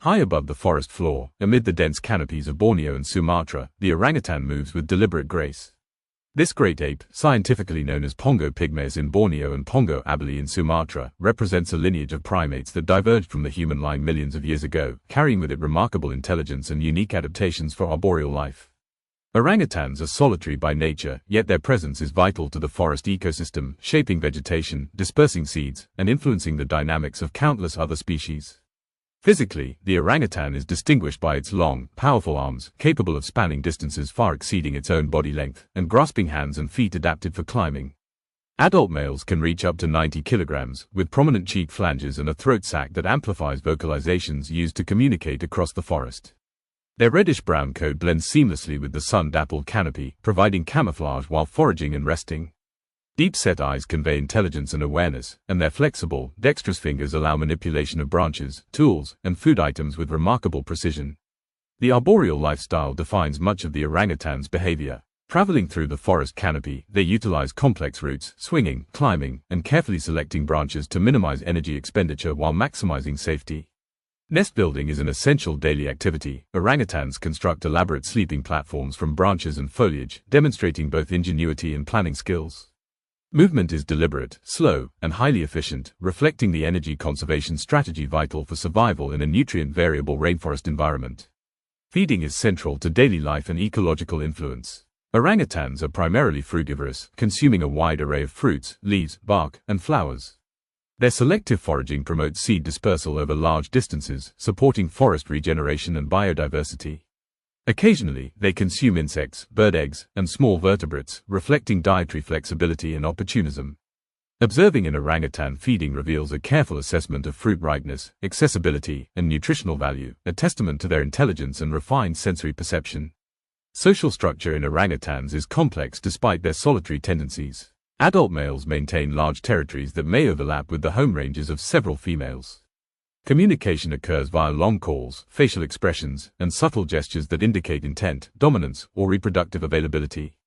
High above the forest floor, amid the dense canopies of Borneo and Sumatra, the orangutan moves with deliberate grace. This great ape, scientifically known as Pongo pygmaeus in Borneo and Pongo abeli in Sumatra, represents a lineage of primates that diverged from the human line millions of years ago, carrying with it remarkable intelligence and unique adaptations for arboreal life. Orangutans are solitary by nature, yet their presence is vital to the forest ecosystem, shaping vegetation, dispersing seeds, and influencing the dynamics of countless other species. Physically, the orangutan is distinguished by its long, powerful arms, capable of spanning distances far exceeding its own body length, and grasping hands and feet adapted for climbing. Adult males can reach up to 90 kilograms, with prominent cheek flanges and a throat sac that amplifies vocalizations used to communicate across the forest. Their reddish-brown coat blends seamlessly with the sun-dappled canopy, providing camouflage while foraging and resting. Deep-set eyes convey intelligence and awareness, and their flexible, dexterous fingers allow manipulation of branches, tools, and food items with remarkable precision. The arboreal lifestyle defines much of the orangutan's behavior. Traveling through the forest canopy, they utilize complex routes, swinging, climbing, and carefully selecting branches to minimize energy expenditure while maximizing safety. Nest building is an essential daily activity. Orangutans construct elaborate sleeping platforms from branches and foliage, demonstrating both ingenuity and planning skills. Movement is deliberate, slow, and highly efficient, reflecting the energy conservation strategy vital for survival in a nutrient-variable rainforest environment. Feeding is central to daily life and ecological influence. Orangutans are primarily frugivorous, consuming a wide array of fruits, leaves, bark, and flowers. Their selective foraging promotes seed dispersal over large distances, supporting forest regeneration and biodiversity. Occasionally, they consume insects, bird eggs, and small vertebrates, reflecting dietary flexibility and opportunism. Observing an orangutan feeding reveals a careful assessment of fruit ripeness, accessibility, and nutritional value, a testament to their intelligence and refined sensory perception. Social structure in orangutans is complex despite their solitary tendencies. Adult males maintain large territories that may overlap with the home ranges of several females. Communication occurs via long calls, facial expressions, and subtle gestures that indicate intent, dominance, or reproductive availability.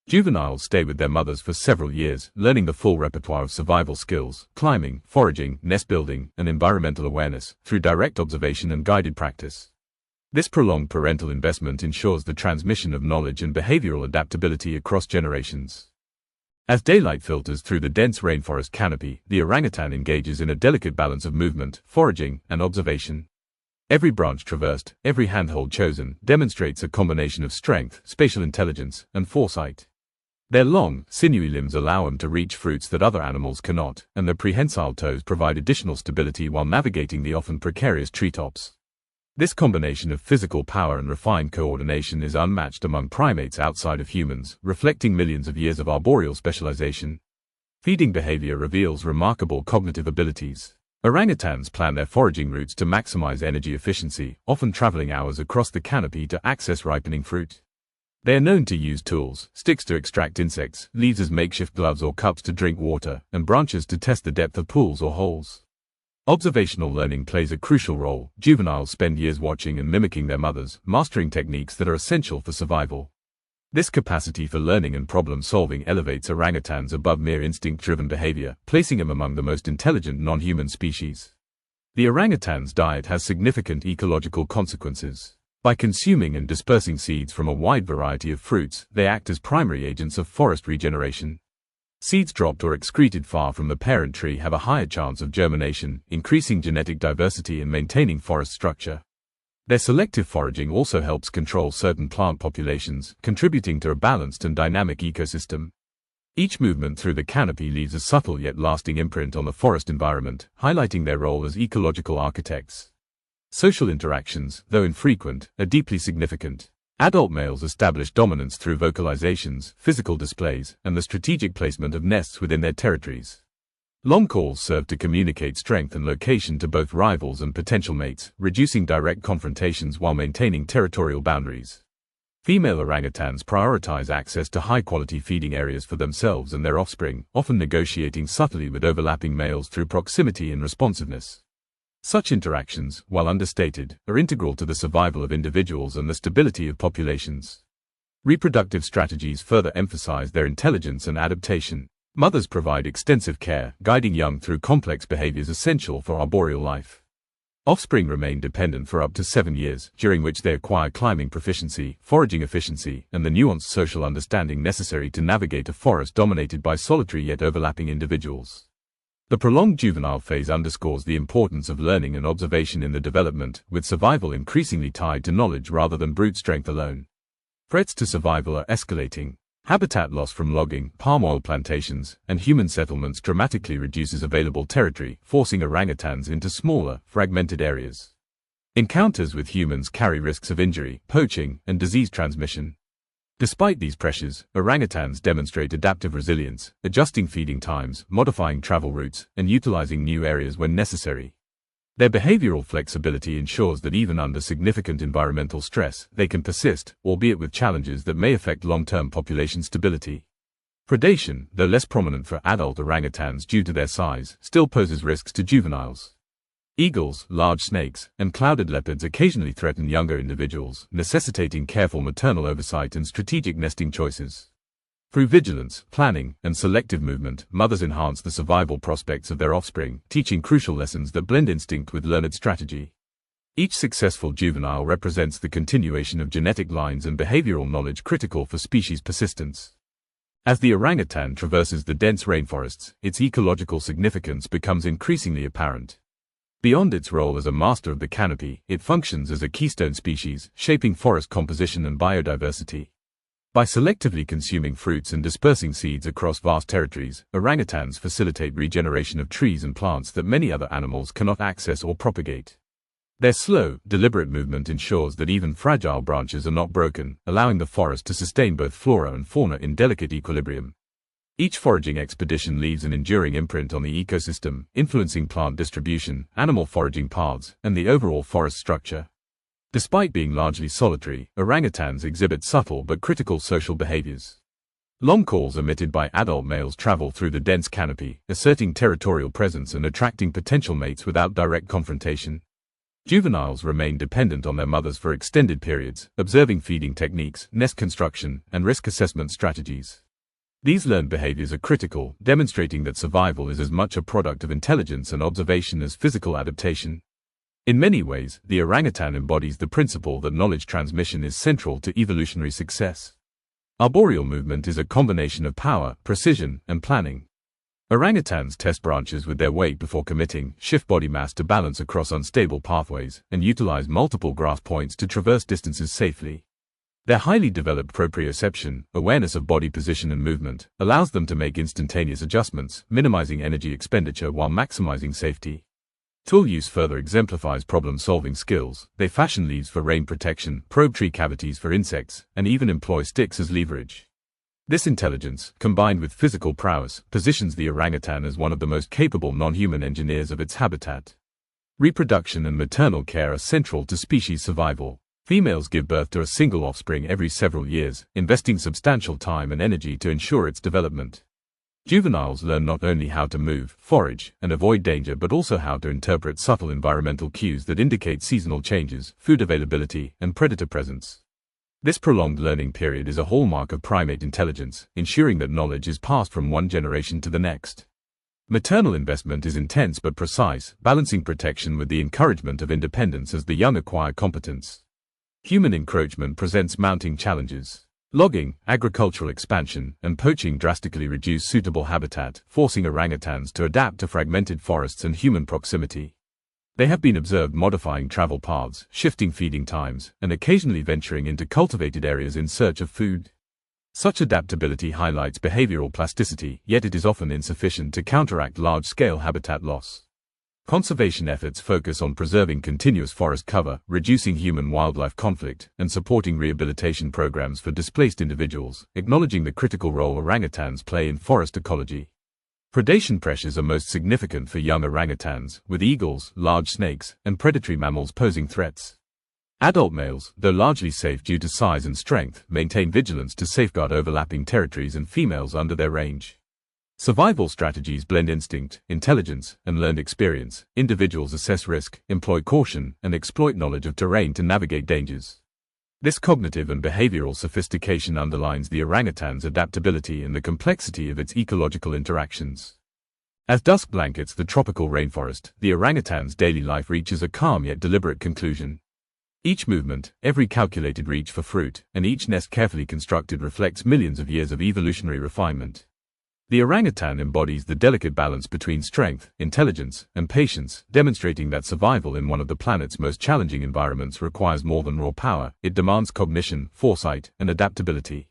Juveniles stay with their mothers for several years, learning the full repertoire of survival skills, climbing, foraging, nest building, and environmental awareness, through direct observation and guided practice. This prolonged parental investment ensures the transmission of knowledge and behavioral adaptability across generations. As daylight filters through the dense rainforest canopy, the orangutan engages in a delicate balance of movement, foraging, and observation. Every branch traversed, every handhold chosen, demonstrates a combination of strength, spatial intelligence, and foresight. Their long, sinewy limbs allow them to reach fruits that other animals cannot, and their prehensile toes provide additional stability while navigating the often precarious treetops. This combination of physical power and refined coordination is unmatched among primates outside of humans, reflecting millions of years of arboreal specialization. Feeding behavior reveals remarkable cognitive abilities. Orangutans plan their foraging routes to maximize energy efficiency, often traveling hours across the canopy to access ripening fruit. They are known to use tools, sticks to extract insects, leaves as makeshift gloves or cups to drink water, and branches to test the depth of pools or holes. Observational learning plays a crucial role. Juveniles spend years watching and mimicking their mothers, mastering techniques that are essential for survival. This capacity for learning and problem-solving elevates orangutans above mere instinct-driven behavior, placing them among the most intelligent non-human species. The orangutan's diet has significant ecological consequences. By consuming and dispersing seeds from a wide variety of fruits, they act as primary agents of forest regeneration. Seeds dropped or excreted far from the parent tree have a higher chance of germination, increasing genetic diversity and maintaining forest structure. Their selective foraging also helps control certain plant populations, contributing to a balanced and dynamic ecosystem. Each movement through the canopy leaves a subtle yet lasting imprint on the forest environment, highlighting their role as ecological architects. Social interactions, though infrequent, are deeply significant. Adult males establish dominance through vocalizations, physical displays, and the strategic placement of nests within their territories. Long calls serve to communicate strength and location to both rivals and potential mates, reducing direct confrontations while maintaining territorial boundaries. Female orangutans prioritize access to high-quality feeding areas for themselves and their offspring, often negotiating subtly with overlapping males through proximity and responsiveness. Such interactions, while understated, are integral to the survival of individuals and the stability of populations. Reproductive strategies further emphasize their intelligence and adaptation. Mothers provide extensive care, guiding young through complex behaviors essential for arboreal life. Offspring remain dependent for up to 7 years, during which they acquire climbing proficiency, foraging efficiency, and the nuanced social understanding necessary to navigate a forest dominated by solitary yet overlapping individuals. The prolonged juvenile phase underscores the importance of learning and observation in the development, with survival increasingly tied to knowledge rather than brute strength alone. Threats to survival are escalating. Habitat loss from logging, palm oil plantations, and human settlements dramatically reduces available territory, forcing orangutans into smaller, fragmented areas. Encounters with humans carry risks of injury, poaching, and disease transmission. Despite these pressures, orangutans demonstrate adaptive resilience, adjusting feeding times, modifying travel routes, and utilizing new areas when necessary. Their behavioral flexibility ensures that even under significant environmental stress, they can persist, albeit with challenges that may affect long-term population stability. Predation, though less prominent for adult orangutans due to their size, still poses risks to juveniles. Eagles, large snakes, and clouded leopards occasionally threaten younger individuals, necessitating careful maternal oversight and strategic nesting choices. Through vigilance, planning, and selective movement, mothers enhance the survival prospects of their offspring, teaching crucial lessons that blend instinct with learned strategy. Each successful juvenile represents the continuation of genetic lines and behavioral knowledge critical for species persistence. As the orangutan traverses the dense rainforests, its ecological significance becomes increasingly apparent. Beyond its role as a master of the canopy, it functions as a keystone species, shaping forest composition and biodiversity. By selectively consuming fruits and dispersing seeds across vast territories, orangutans facilitate regeneration of trees and plants that many other animals cannot access or propagate. Their slow, deliberate movement ensures that even fragile branches are not broken, allowing the forest to sustain both flora and fauna in delicate equilibrium. Each foraging expedition leaves an enduring imprint on the ecosystem, influencing plant distribution, animal foraging paths, and the overall forest structure. Despite being largely solitary, orangutans exhibit subtle but critical social behaviors. Long calls emitted by adult males travel through the dense canopy, asserting territorial presence and attracting potential mates without direct confrontation. Juveniles remain dependent on their mothers for extended periods, observing feeding techniques, nest construction, and risk assessment strategies. These learned behaviors are critical, demonstrating that survival is as much a product of intelligence and observation as physical adaptation. In many ways, the orangutan embodies the principle that knowledge transmission is central to evolutionary success. Arboreal movement is a combination of power, precision, and planning. Orangutans test branches with their weight before committing, shift body mass to balance across unstable pathways, and utilize multiple grasp points to traverse distances safely. Their highly developed proprioception, awareness of body position and movement, allows them to make instantaneous adjustments, minimizing energy expenditure while maximizing safety. Tool use further exemplifies problem-solving skills. They fashion leaves for rain protection, probe tree cavities for insects, and even employ sticks as leverage. This intelligence, combined with physical prowess, positions the orangutan as one of the most capable non-human engineers of its habitat. Reproduction and maternal care are central to species survival. Females give birth to a single offspring every several years, investing substantial time and energy to ensure its development. Juveniles learn not only how to move, forage, and avoid danger but also how to interpret subtle environmental cues that indicate seasonal changes, food availability, and predator presence. This prolonged learning period is a hallmark of primate intelligence, ensuring that knowledge is passed from one generation to the next. Maternal investment is intense but precise, balancing protection with the encouragement of independence as the young acquire competence. Human encroachment presents mounting challenges. Logging, agricultural expansion, and poaching drastically reduce suitable habitat, forcing orangutans to adapt to fragmented forests and human proximity. They have been observed modifying travel paths, shifting feeding times, and occasionally venturing into cultivated areas in search of food. Such adaptability highlights behavioral plasticity, yet it is often insufficient to counteract large-scale habitat loss. Conservation efforts focus on preserving continuous forest cover, reducing human-wildlife conflict, and supporting rehabilitation programs for displaced individuals, acknowledging the critical role orangutans play in forest ecology. Predation pressures are most significant for young orangutans, with eagles, large snakes, and predatory mammals posing threats. Adult males, though largely safe due to size and strength, maintain vigilance to safeguard overlapping territories and females under their range. Survival strategies blend instinct, intelligence, and learned experience. Individuals assess risk, employ caution, and exploit knowledge of terrain to navigate dangers. This cognitive and behavioral sophistication underlines the orangutan's adaptability and the complexity of its ecological interactions. As dusk blankets the tropical rainforest, the orangutan's daily life reaches a calm yet deliberate conclusion. Each movement, every calculated reach for fruit, and each nest carefully constructed reflects millions of years of evolutionary refinement. The orangutan embodies the delicate balance between strength, intelligence, and patience, demonstrating that survival in one of the planet's most challenging environments requires more than raw power. It demands cognition, foresight, and adaptability.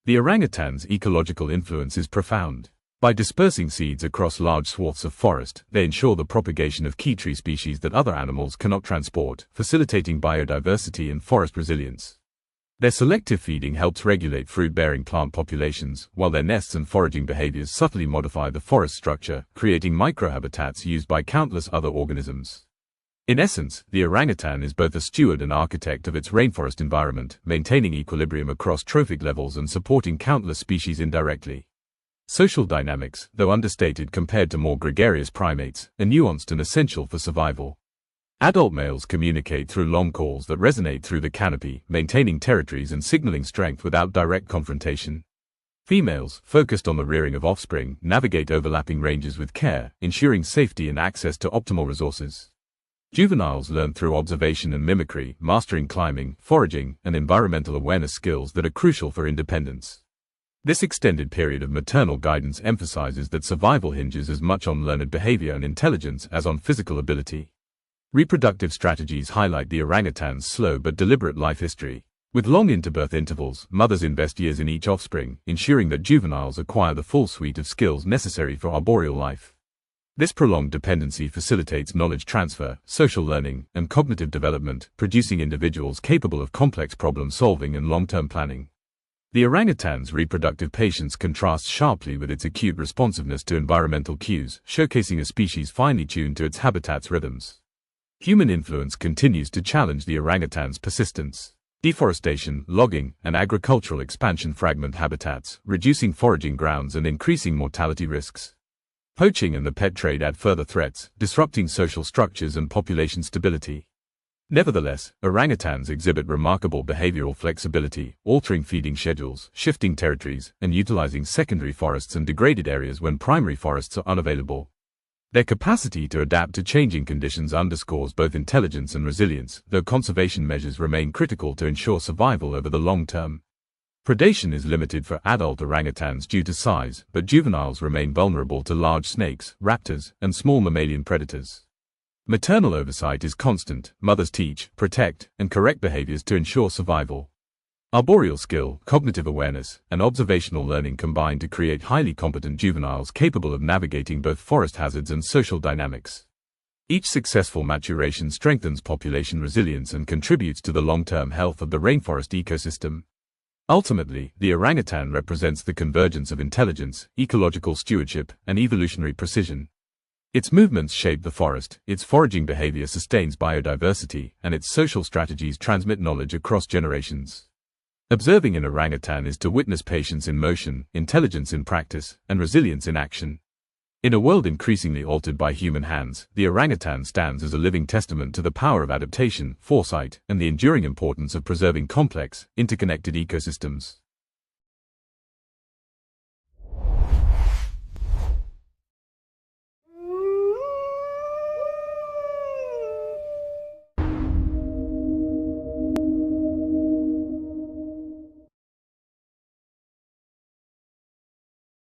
The orangutan's ecological influence is profound. By dispersing seeds across large swaths of forest, they ensure the propagation of key tree species that other animals cannot transport, facilitating biodiversity and forest resilience. Their selective feeding helps regulate fruit-bearing plant populations, while their nests and foraging behaviors subtly modify the forest structure, creating microhabitats used by countless other organisms. In essence, the orangutan is both a steward and architect of its rainforest environment, maintaining equilibrium across trophic levels and supporting countless species indirectly. Social dynamics, though understated compared to more gregarious primates, are nuanced and essential for survival. Adult males communicate through long calls that resonate through the canopy, maintaining territories and signaling strength without direct confrontation. Females, focused on the rearing of offspring, navigate overlapping ranges with care, ensuring safety and access to optimal resources. Juveniles learn through observation and mimicry, mastering climbing, foraging, and environmental awareness skills that are crucial for independence. This extended period of maternal guidance emphasizes that survival hinges as much on learned behavior and intelligence as on physical ability. Reproductive strategies highlight the orangutan's slow but deliberate life history. With long interbirth intervals, mothers invest years in each offspring, ensuring that juveniles acquire the full suite of skills necessary for arboreal life. This prolonged dependency facilitates knowledge transfer, social learning, and cognitive development, producing individuals capable of complex problem-solving and long-term planning. The orangutan's reproductive patience contrasts sharply with its acute responsiveness to environmental cues, showcasing a species finely tuned to its habitat's rhythms. Human influence continues to challenge the orangutan's persistence. Deforestation, logging, and agricultural expansion fragment habitats, reducing foraging grounds and increasing mortality risks. Poaching and the pet trade add further threats, disrupting social structures and population stability. Nevertheless, orangutans exhibit remarkable behavioral flexibility, altering feeding schedules, shifting territories, and utilizing secondary forests and degraded areas when primary forests are unavailable. Their capacity to adapt to changing conditions underscores both intelligence and resilience, though conservation measures remain critical to ensure survival over the long term. Predation is limited for adult orangutans due to size, but juveniles remain vulnerable to large snakes, raptors, and small mammalian predators. Maternal oversight is constant. Mothers teach, protect, and correct behaviors to ensure survival. Arboreal skill, cognitive awareness, and observational learning combine to create highly competent juveniles capable of navigating both forest hazards and social dynamics. Each successful maturation strengthens population resilience and contributes to the long-term health of the rainforest ecosystem. Ultimately, the orangutan represents the convergence of intelligence, ecological stewardship, and evolutionary precision. Its movements shape the forest, its foraging behavior sustains biodiversity, and its social strategies transmit knowledge across generations. Observing an orangutan is to witness patience in motion, intelligence in practice, and resilience in action. In a world increasingly altered by human hands, the orangutan stands as a living testament to the power of adaptation, foresight, and the enduring importance of preserving complex, interconnected ecosystems.